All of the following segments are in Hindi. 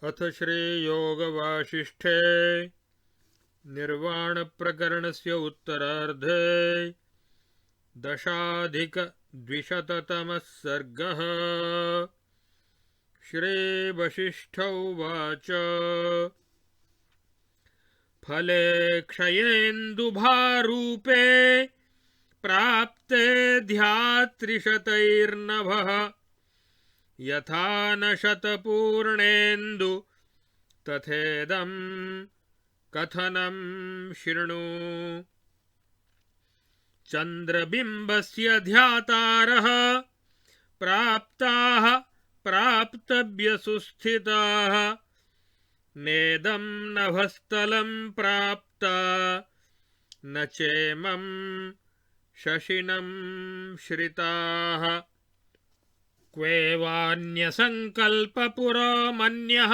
अथ श्रीयोगवासिष्ठे निर्वाणप्रकरणस्य उत्तरार्धे दशाधिकद्विशततमः सर्गः। श्रीवसिष्ठ उवाच फले क्षयेन्दुभारूपे प्राप्ते ध्यात्रिशतैर्नभः यथा न शतपूर्णेन्दु तथेदं कथनं शृणु। चन्द्रबिम्बस्य ध्यातारः प्राप्ताः प्राप्तव्यसुस्थिताः नेदं नभस्थलं प्राप्ता न चेमं शशिनं श्रिताः। क्वेवान्यसङ्कल्पपुरमन्यः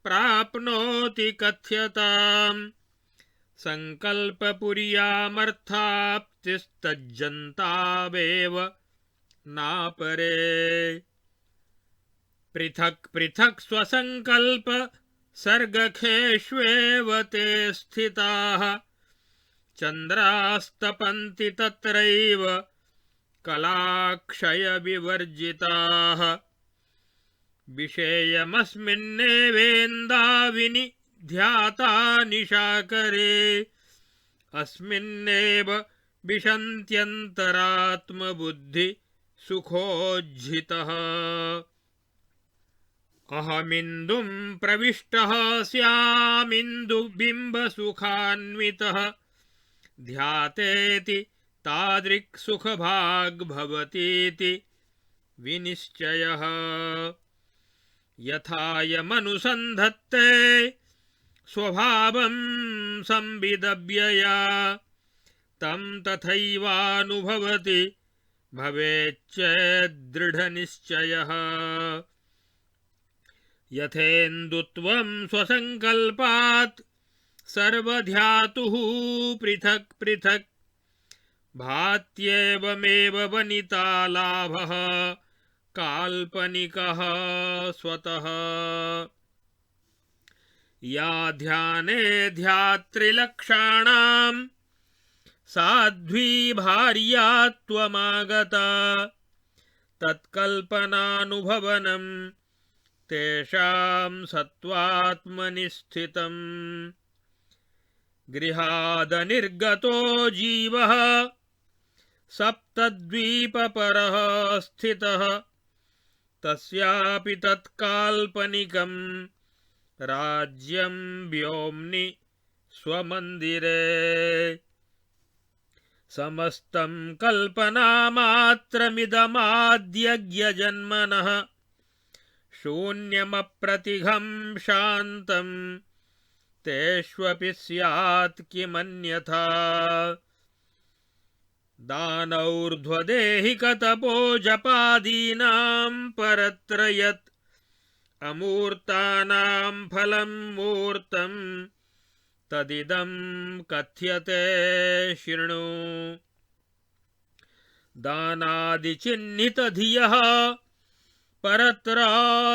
प्राप्नोति कथ्यताम् सङ्कल्पपुर्यामर्थाप्तिस्तज्जन्तावेव नापरे। पृथक् पृथक् स्वसङ्कल्प सर्गखेष्वेव ते स्थिताः चन्द्रास्तपन्ति तत्रैव कलाक्षयविवर्जिताः। विषेयमस्मिन्नेवेन्दाविनिध्याता निशाकरे अस्मिन्नेव विशन्त्यन्तरात्मबुद्धि सुखोज्झितः। अहमिन्दुं प्रविष्टः स्यामिन्दुबिम्बसुखान्वितः ध्यातेति तादृक् सुखभाग् भवतीति विनिश्चयः। यथायमनुसन्धत्ते स्वभावं संविदव्यया तं तथैवानुभवति भवेच्चेदृढनिश्चयः। यथेन्दुत्वं स्वसङ्कल्पात् सर्वध्यातुः पृथक् पृथक् भात्येवमेव वनिता लाभः काल्पनिकः स्वतः। या ध्याने ध्यात्रिलक्षाणां साध्वी भार्या त्वमागता तत्कल्पनानुभवनं तेषां सत्त्वात्मनि स्थितम्। गृहादनिर्गतो जीवः सप्तद्वीपपरः स्थितः तस्यापि तत्काल्पनिकं राज्यं व्योम्नि स्वमन्दिरे। समस्तं कल्पनामात्रमिदमाद्यज्ञजन्मनः शून्यमप्रतिघं शान्तं तेष्वपि स्यात् किमन्यथा। दानौर्ध्वदेहिकतपो जपादीनां परत्र यत् अमूर्तानां फलं मूर्तं तदिदं कथ्यते शृणु। दानादिचिह्नितधियः परत्र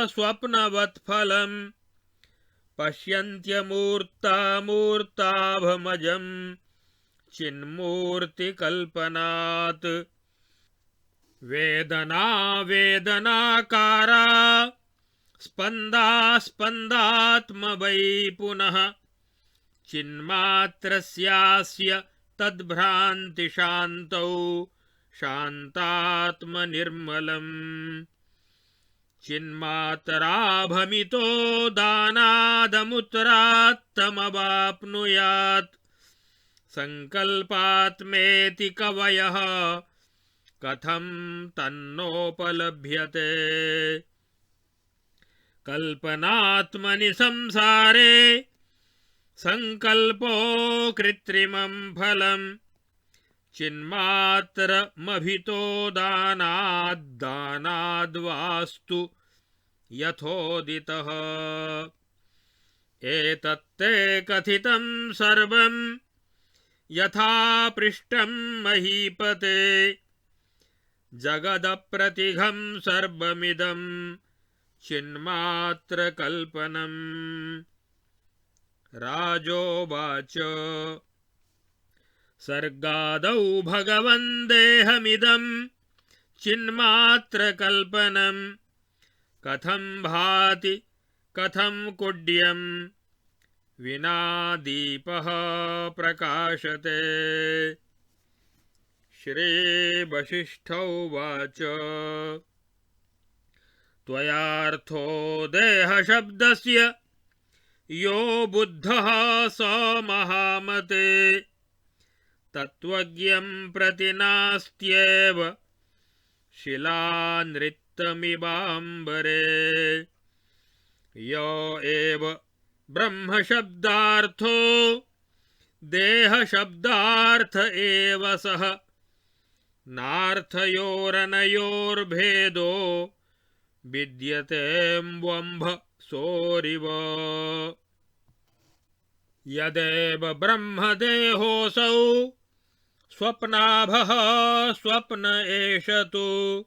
स्वप्नवत्फलं पश्यन्त्यमूर्तामूर्ताभमजं चिन्मूर्तिकल्पनात्। वेदना वेदनाकारा स्पन्दा स्पन्दात्मवै पुनः चिन्मात्रस्यास्य तद्भ्रान्तिशान्तौ शान्तात्मनिर्मलम्। चिन्मातराभमितो दानादमुत्तरात्तमवाप्नुयात् सङ्कल्पात्मेति कवयः कथं तन्नोपलभ्यते। कल्पनात्मनि संसारे सङ्कल्पो कृत्रिमं फलम् चिन्मात्रमभितो दानाद्दानाद्वास्तु यथोदितः। एतत्ते कथितं सर्वं यथा पृष्टं महीपते जगदप्रतिघं सर्वमिदं चिन्मात्रकल्पनम्। राजोवाच सर्गादौ भगवन् देहमिदं चिन्मात्रकल्पनम् कथं भाति कथं कुड्यं विना दीपः प्रकाशते। श्रीवसिष्ठोवाच त्वयार्थो देहशब्दस्य यो बुद्धः स महामते तत्त्वज्ञं प्रति नास्त्येव शिलानृत्तमिवाम्बरे। य एव ब्रह्मशब्दार्थो देहशब्दार्थ एव सः नार्थयोरनयोर्भेदो विद्यतेऽम्बम्भसोरिव। यदेव ब्रह्मदेहोऽसौ स्वप्नाभः स्वप्न एष तु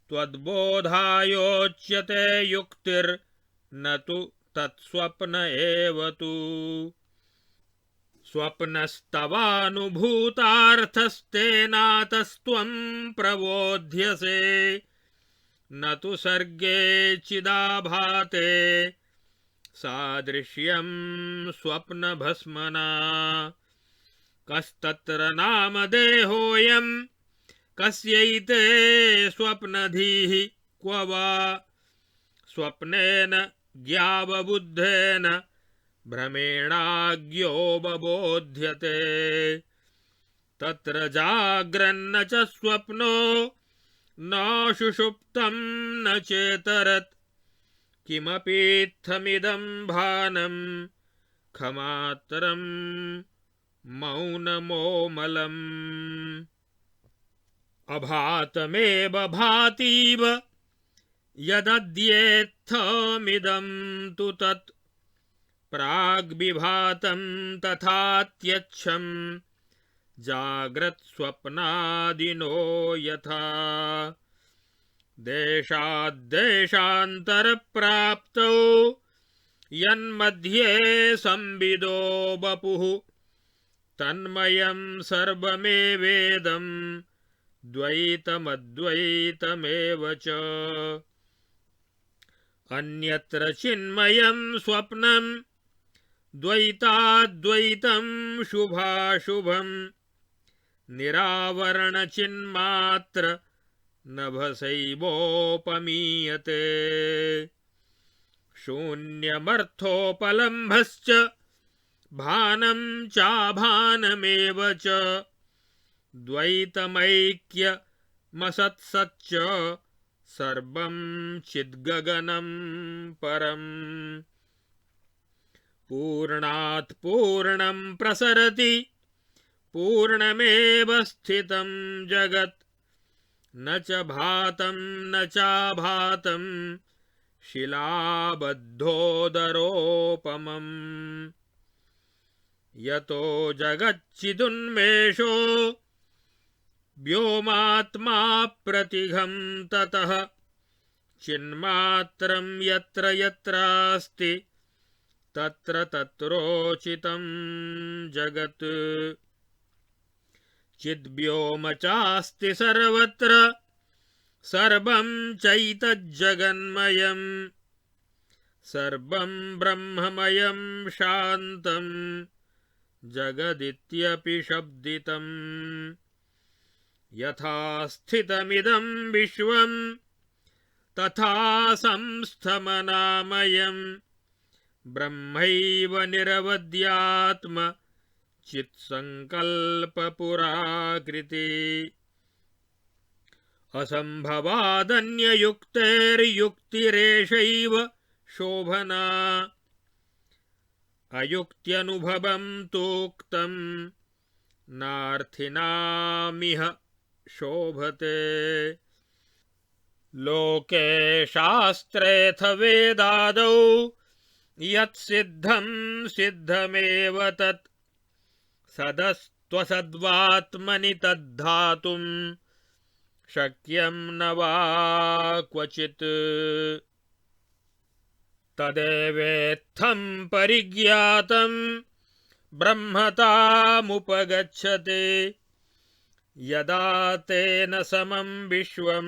त्वद्बोधायोच्यते युक्तिर्न तु तत्स्वप्न एव तु। स्वप्नस्तवानुभूतार्थस्तेनातस्त्वं प्रबोध्यसे न तु सर्गे चिदाभाते सादृश्यं स्वप्नभस्मना। कस्तत्र नामदेहोऽयं कस्यैते स्वप्नधीः क्व वा स्वप्नेन ज्ञावबुद्धेन भ्रमेणाज्ञोपबोध्यते। तत्र जाग्रन्न च स्वप्नो न सुषुप्तं न चेतरत् किमपीत्थमिदं भानं खमात्रं मौनमोमलम्। अभातमेव भातीव यदद्येत्थमिदं तु तत् प्राग्विभातं तथात्यच्छं जाग्रत्स्वप्नादिनो यथा। देशाद्देशान्तरप्राप्तौ यन्मध्ये संविदो वपुः तन्मयं सर्वमेवेदं द्वैतमद्वैतमेव च। अन्यत्र चिन्मयं स्वप्नं द्वैताद्वैतं शुभाशुभं निरावरणचिन्मात्र नभसैवोपमीयते। शून्यमर्थोपलम्भश्च भानं चाभानमेव च द्वैतमैक्यमसत्सच्च सर्वं चिद्गगनं परम्। पूर्णात् पूर्णं प्रसरति पूर्णमेव स्थितं जगत् न च भातं न चाभातं शिलाबद्धोदरोपमम्। यतो जगच्चिदुन्मेषो व्योमात्मा प्रतिघं ततः चिन्मात्रं यत्र यत्रास्ति तत्र तत्रोचितं जगत्। चिद्व्योम चास्ति सर्वत्र सर्वं चैतज्जगन्मयं सर्वं ब्रह्ममयं शान्तं जगदित्यपि शब्दितम्। यथा स्थितमिदं विश्वं तथा संस्थमनामयं ब्रह्मैव निरवध्यात्म चित्सङ्कल्पपुराकृति। असम्भवादन्ययुक्तेर्युक्तिरेषैव शोभना अयुक्त्यनुभवं तूक्तं नार्थिनामिह शोभते। लोके शास्त्रेऽथ वेदादौ यत्सिद्धं सिद्धमेव तत् सदस्त्वसद्वात्मनि तद्धातुं शक्यं न वा क्वचित्। तदेवेत्थं परिज्ञातं ब्रह्मतामुपगच्छते यदा तेन समं विश्वं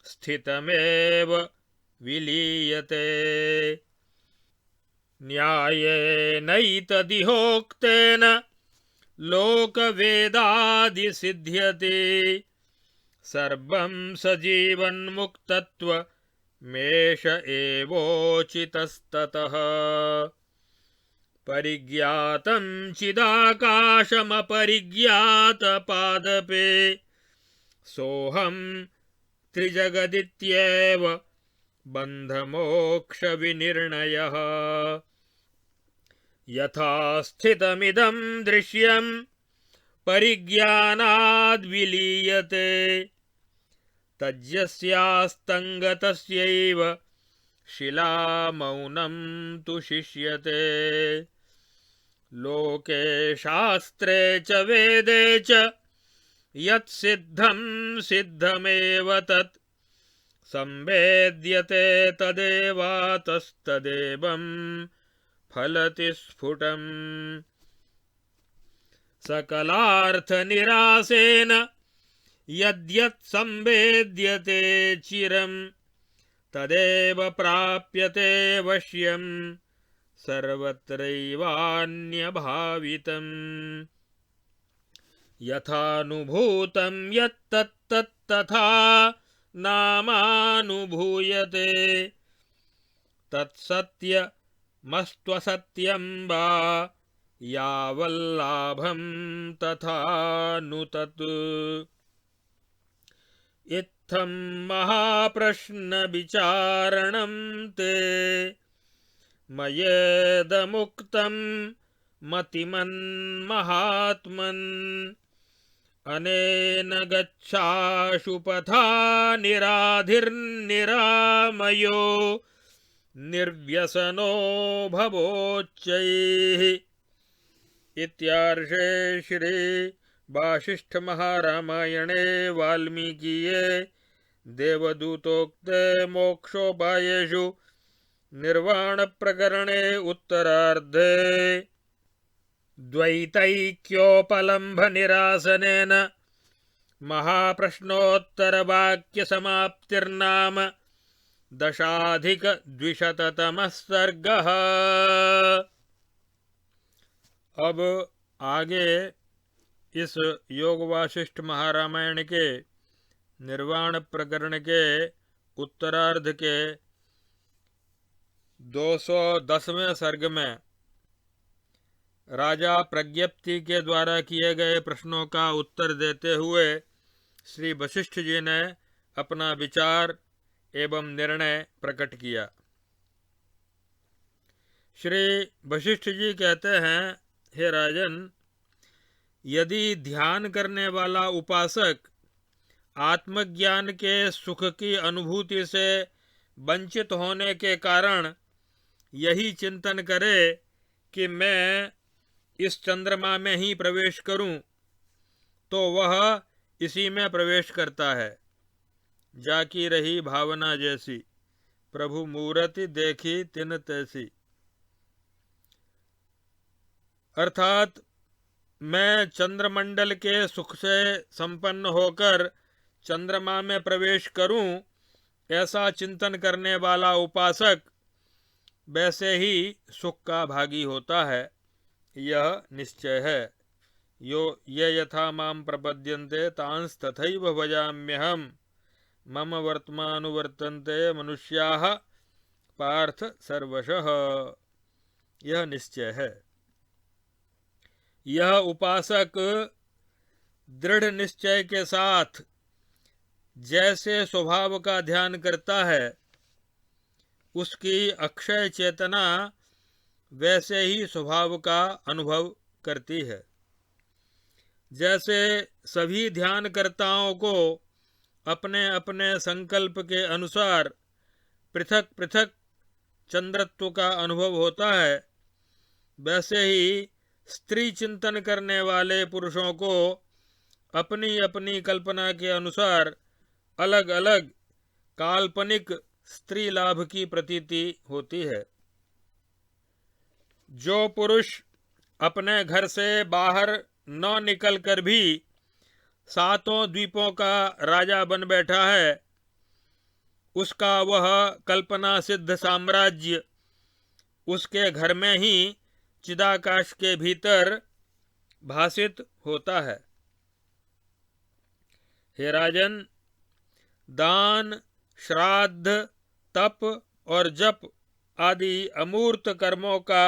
स्थितमेव विलीयते न्यायेनैतदिहोक्तेन लोकवेदादिसिद्ध्यते सर्वं सजीवन्मुक्तत्वमेष एवोचितस्ततः परिज्ञातं चिदाकाशमपरिज्ञातपादपे सोऽहं त्रिजगदित्येव बन्धमोक्षविनिर्णयः यथा स्थितमिदं दृश्यं परिज्ञानाद्विलीयते तज्जस्यास्तङ्गतस्यैव शिलामौनं तु शिष्यते लोके शास्त्रे च वेदे च यत्सिद्धं सिद्धमेव तत् संवेद्यते तदेवातस्तदेवं फलति स्फुटम् सकलार्थनिरासेन यद्यत् संवेद्यते चिरं तदेव प्राप्यते वश्यं सर्वत्रैवान्यभावितम् यथानुभूतं यत्तत्तथा नामानुभूयते तत्सत्यमस्त्वसत्यं वा यावल्लाभं तथा नु तत् इत्थं महाप्रश्नविचारणं ते मयेदमुक्तं मतिमन्महात्मन् अनेन गच्छाशु पथा निराधिर्निरामयो निर्व्यसनो भवोच्चैः इत्यार्षे श्री वासिष्ठ महारामायणे वाल्मीकीये देवदूतोक्ते मोक्षोपायेषु निर्वाण प्रकरणे उत्तरार्धे द्वैतैक्योपलम्भ निरासनेन महाप्रश्नोत्तरवाक्यसमाप्तिर्नाम 10,200तमः सर्गः। अब आगे इस योग वासिष्ठ महारामायण के निर्वाण प्रकरण के उत्तरार्ध के 210वें सर्ग में राजा प्रज्ञप्ति के द्वारा किए गए प्रश्नों का उत्तर देते हुए श्री वशिष्ठ जी ने अपना विचार एवं निर्णय प्रकट किया। श्री वशिष्ठ जी कहते हैं, हे राजन, यदि ध्यान करने वाला उपासक आत्मज्ञान के सुख की अनुभूति से वंचित होने के कारण यही चिंतन करे कि मैं इस चंद्रमा में ही प्रवेश करूं, तो वह इसी में प्रवेश करता है। जाकी रही भावना जैसी, प्रभु मूरति देखी तिन तैसी। अर्थात मैं चंद्रमंडल के सुख से संपन्न होकर चंद्रमा में प्रवेश करूं, ऐसा चिंतन करने वाला उपासक वैसे ही सुख का भागी होता है, यह निश्चय है। ये यथा माम प्रपद्यन्ते तांस तथैव भजाम्यहम् मम वर्तमानुवर्तन्ते मनुष्याः पार्थ सर्वशः। यह निश्चय है। यह उपासक दृढ़ निश्चय के साथ जैसे स्वभाव का ध्यान करता है, उसकी अक्षय चेतना वैसे ही स्वभाव का अनुभव करती है। जैसे सभी ध्यानकर्ताओं को अपने अपने संकल्प के अनुसार पृथक पृथक चंद्रत्व का अनुभव होता है, वैसे ही स्त्री चिंतन करने वाले पुरुषों को अपनी अपनी कल्पना के अनुसार अलग अलग काल्पनिक स्त्री लाभ की प्रतीति होती है। जो पुरुष अपने घर से बाहर न निकलकर भी सातों द्वीपों का राजा बन बैठा है, उसका वह कल्पना सिद्ध साम्राज्य उसके घर में ही चिदाकाश के भीतर भासित होता है। हे राजन, दान, श्राद्ध, तप और जप आदि अमूर्त कर्मों का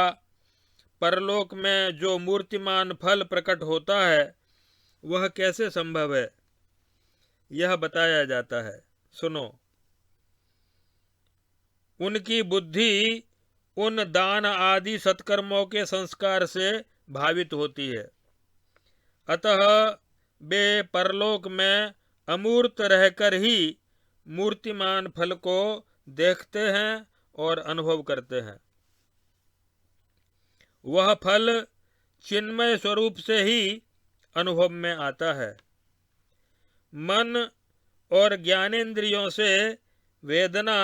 परलोक में जो मूर्तिमान फल प्रकट होता है, वह कैसे संभव है, यह बताया जाता है। सुनो। उनकी बुद्धि उन दान आदि सत्कर्मों के संस्कार से भावित होती है, अतः वे परलोक में अमूर्त रहकर ही मूर्तिमान फल को देखते हैं और अनुभव करते हैं। वह फल चिन्मय स्वरूप से ही अनुभव में आता है। मन और ज्ञानेंद्रियों से वेदना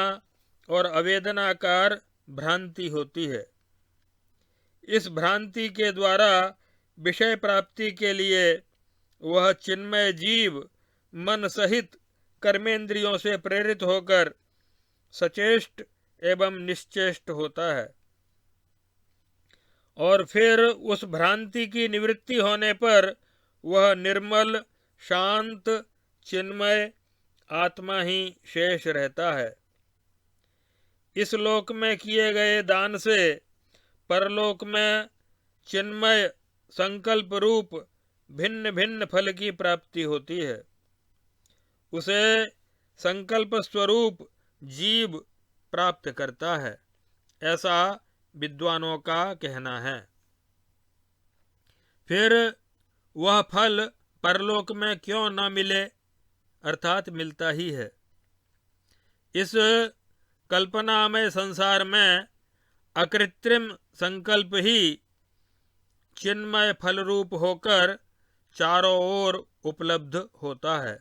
और अवेदनाकार भ्रांति होती है। इस भ्रांति के द्वारा विषय प्राप्ति के लिए वह चिन्मय जीव मन सहित कर्मेंद्रियों से प्रेरित होकर सचेष्ट एवं निश्चेष्ट होता है, और फिर उस भ्रांति की निवृत्ति होने पर वह निर्मल शांत चिन्मय आत्मा ही शेष रहता है। इस लोक में किए गए दान से परलोक में चिन्मय संकल्प रूप भिन्न भिन्न फल की प्राप्ति होती है। उसे संकल्प स्वरूप जीव प्राप्त करता है, ऐसा विद्वानों का कहना है। फिर वह फल परलोक में क्यों न मिले, अर्थात मिलता ही है। इस कल्पनामय संसार में अकृत्रिम संकल्प ही चिन्मय फल रूप होकर चारों ओर उपलब्ध होता है।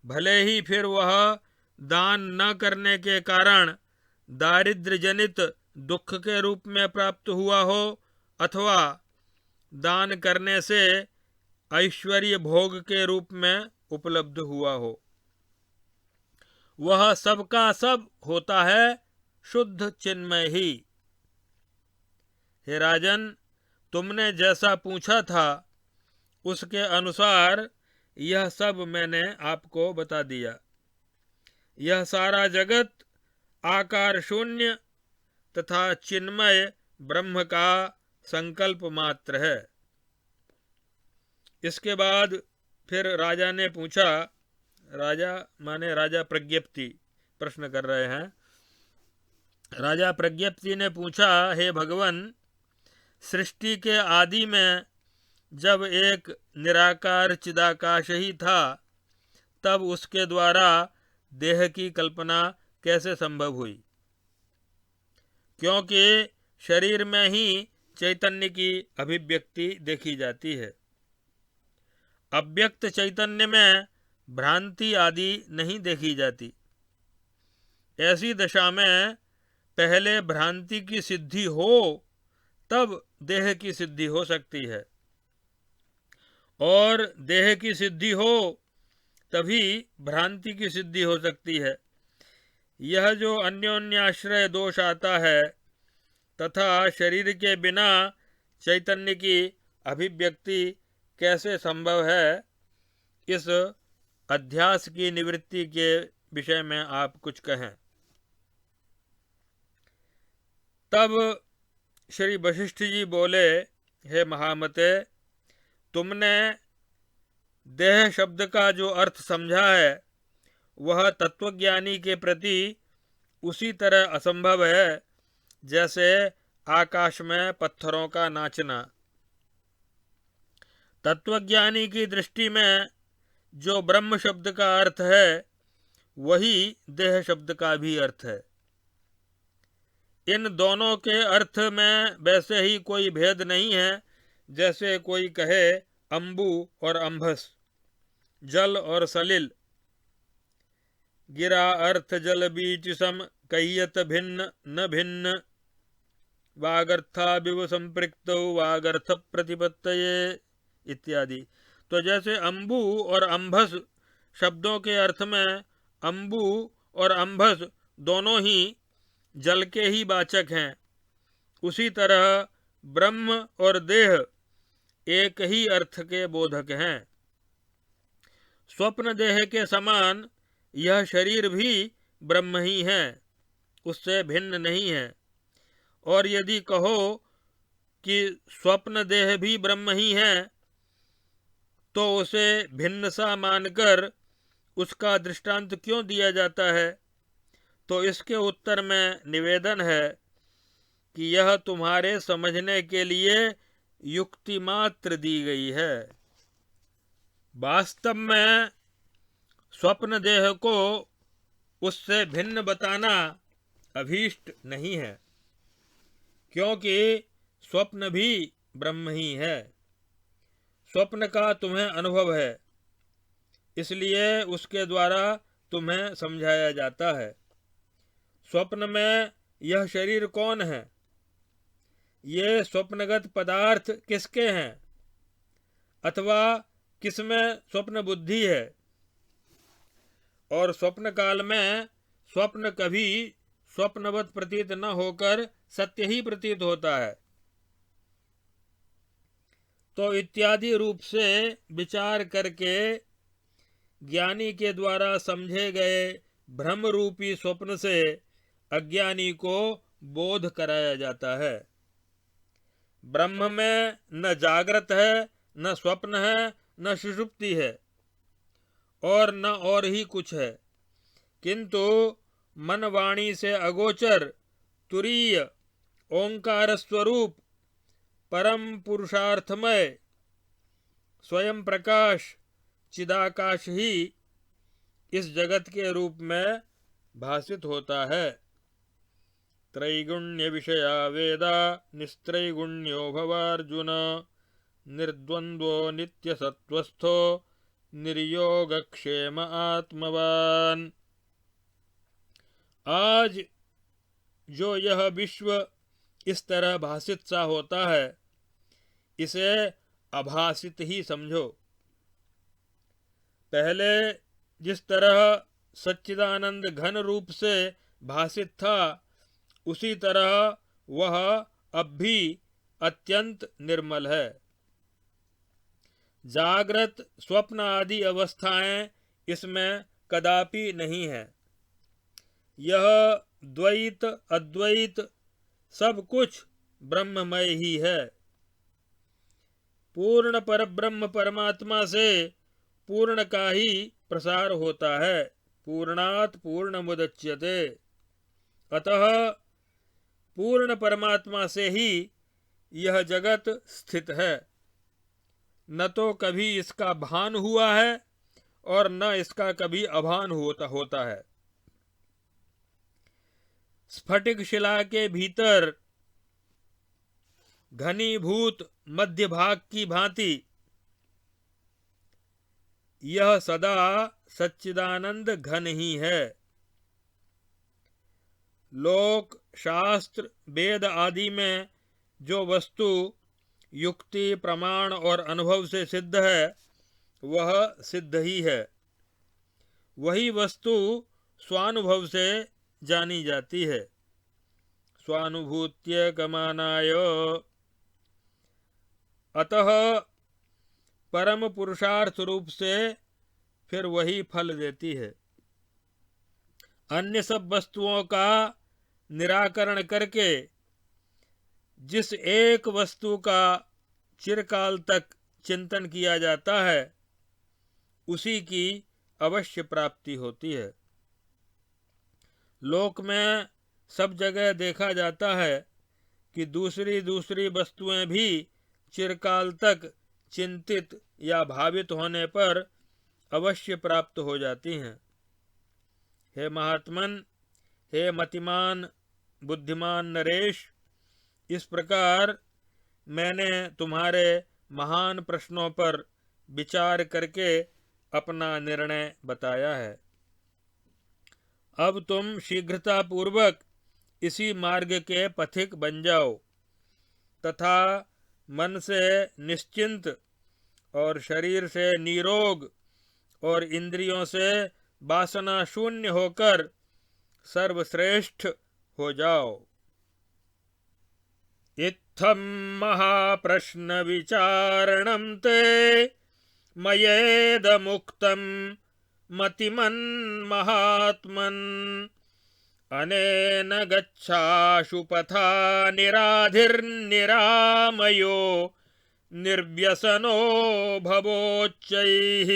भले ही फिर वह दान न करने के कारण दारिद्र्य जनित दुख के रूप में प्राप्त हुआ हो, अथवा दान करने से ऐश्वर्य भोग के रूप में उपलब्ध हुआ हो, वह सबका सब होता है शुद्ध चिन्मय ही। हे राजन, तुमने जैसा पूछा था उसके अनुसार यह सब मैंने आपको बता दिया। यह सारा जगत आकार शून्य तथा चिन्मय ब्रह्म का संकल्प मात्र है। इसके बाद फिर राजा ने पूछा, राजा माने राजा प्रज्ञप्ति प्रश्न कर रहे हैं। राजा प्रज्ञप्ति ने पूछा, हे भगवन, सृष्टि के आदि में जब एक निराकार चिदाकाश ही था, तब उसके द्वारा देह की कल्पना कैसे संभव हुई? क्योंकि शरीर में ही चैतन्य की अभिव्यक्ति देखी जाती है। अव्यक्त चैतन्य में भ्रांति आदि नहीं देखी जाती। ऐसी दशा में पहले भ्रांति की सिद्धि हो तब देह की सिद्धि हो सकती है, और देह की सिद्धि हो तभी भ्रांति की सिद्धि हो सकती है। यह जो अन्योन्याश्रय दोष आता है तथा शरीर के बिना चैतन्य की अभिव्यक्ति कैसे संभव है, इस अध्यास की निवृत्ति के विषय में आप कुछ कहें। तब श्री वशिष्ठ जी बोले, हे महामते, तुमने देह शब्द का जो अर्थ समझा है वह तत्वज्ञानी के प्रति उसी तरह असंभव है जैसे आकाश में पत्थरों का नाचना। तत्वज्ञानी की दृष्टि में जो ब्रह्म शब्द का अर्थ है वही देह शब्द का भी अर्थ है। इन दोनों के अर्थ में वैसे ही कोई भेद नहीं है, जैसे कोई कहे अंबु और अंभस, जल और सलिल। गिरा अर्थ जल बीच सम कह्यत भिन्न न भिन्न वागर्थाभिव संपृक्तौ वागर्थ प्रतिपत्तये इत्यादि। तो जैसे अम्बु और अम्भस शब्दों के अर्थ में अम्बु और अम्भस दोनों ही जल के ही वाचक हैं, उसी तरह ब्रह्म और देह एक ही अर्थ के बोधक हैं। स्वप्न देह के समान यह शरीर भी ब्रह्म ही है, उससे भिन्न नहीं है। और यदि कहो कि स्वप्न देह भी ब्रह्म ही है, तो उसे भिन्न सा मानकर उसका दृष्टांत क्यों दिया जाता है? तो इसके उत्तर में निवेदन है कि यह तुम्हारे समझने के लिए युक्ति मात्र दी गई है। वास्तव में स्वप्न देह को उससे भिन्न बताना अभीष्ट नहीं है, क्योंकि स्वप्न भी ब्रह्म ही है। स्वप्न का तुम्हें अनुभव है, इसलिए उसके द्वारा तुम्हें समझाया जाता है। स्वप्न में यह शरीर कौन है? ये स्वप्नगत पदार्थ किसके हैं? अथवा किसमें स्वप्न बुद्धि है? और स्वप्न काल में स्वप्न कभी स्वप्नवत प्रतीत न होकर सत्य ही प्रतीत होता है। तो इत्यादि रूप से विचार करके ज्ञानी के द्वारा समझे गए भ्रम रूपी स्वप्न से अज्ञानी को बोध कराया जाता है। ब्रह्म में न जागृत है, न स्वप्न है, न सुषुप्ति है, और न और ही कुछ है, किंतु मन वाणी से अगोचर तुरीय ओंकार स्वरूप परम पुरुषार्थमय स्वयं प्रकाश चिदाकाश ही इस जगत के रूप में भासित होता है। त्रैगुण्य विषया वेदा निस्त्रैगुण्यो भवार्जुन निर्द्वंद्वो नित्य सत्वस्थो निर्योगक्षेम आत्मवान। आज जो यह विश्व इस तरह भासित सा होता है, इसे अभासित ही समझो। पहले जिस तरह सच्चिदानंद घन रूप से भासित था, उसी तरह वह अब भी अत्यंत निर्मल है। जागृत स्वप्न आदि अवस्थाएं इसमें कदापि नहीं है। यह द्वैत अद्वैत सब कुछ ब्रह्ममय ही है। पूर्ण परब्रह्म परमात्मा से पूर्ण का ही प्रसार होता है। पूर्णात् पूर्णमुदच्यते। अतः पूर्ण परमात्मा से ही यह जगत स्थित है। न तो कभी इसका भान हुआ है और न इसका कभी अभान होता है। स्फटिक शिला के भीतर घनीभूत मध्य भाग की भांति यह सदा सच्चिदानंद घन ही है। लोक शास्त्र वेद आदि में जो वस्तु युक्ति प्रमाण और अनुभव से सिद्ध है, वह सिद्ध ही है। वही वस्तु स्वानुभव से जानी जाती है। स्वानुभूत्य गमानाय। अतः परम पुरुषार्थ रूप से फिर वही फल देती है। अन्य सब वस्तुओं का निराकरण करके जिस एक वस्तु का चिरकाल तक चिंतन किया जाता है, उसी की अवश्य प्राप्ति होती है। लोक में सब जगह देखा जाता है कि दूसरी दूसरी वस्तुएं भी चिरकाल तक चिंतित या भावित होने पर अवश्य प्राप्त हो जाती हैं। हे महात्मन, हे मतिमान बुद्धिमान नरेश, इस प्रकार मैंने तुम्हारे महान प्रश्नों पर विचार करके अपना निर्णय बताया है। अब तुम शीघ्रता पूर्वक इसी मार्ग के पथिक बन जाओ तथा मन से निश्चिंत और शरीर से निरोग और इंद्रियों से वासना शून्य होकर सर्वश्रेष्ठ हो जाओ। इत्थं महाप्रश्न विचारणं ते मयेदमुक्तं मतिमन्महात्मन् अनेन गच्छाशु पथा निराधिर्निरामयो निर्व्यसनो भवोच्चैः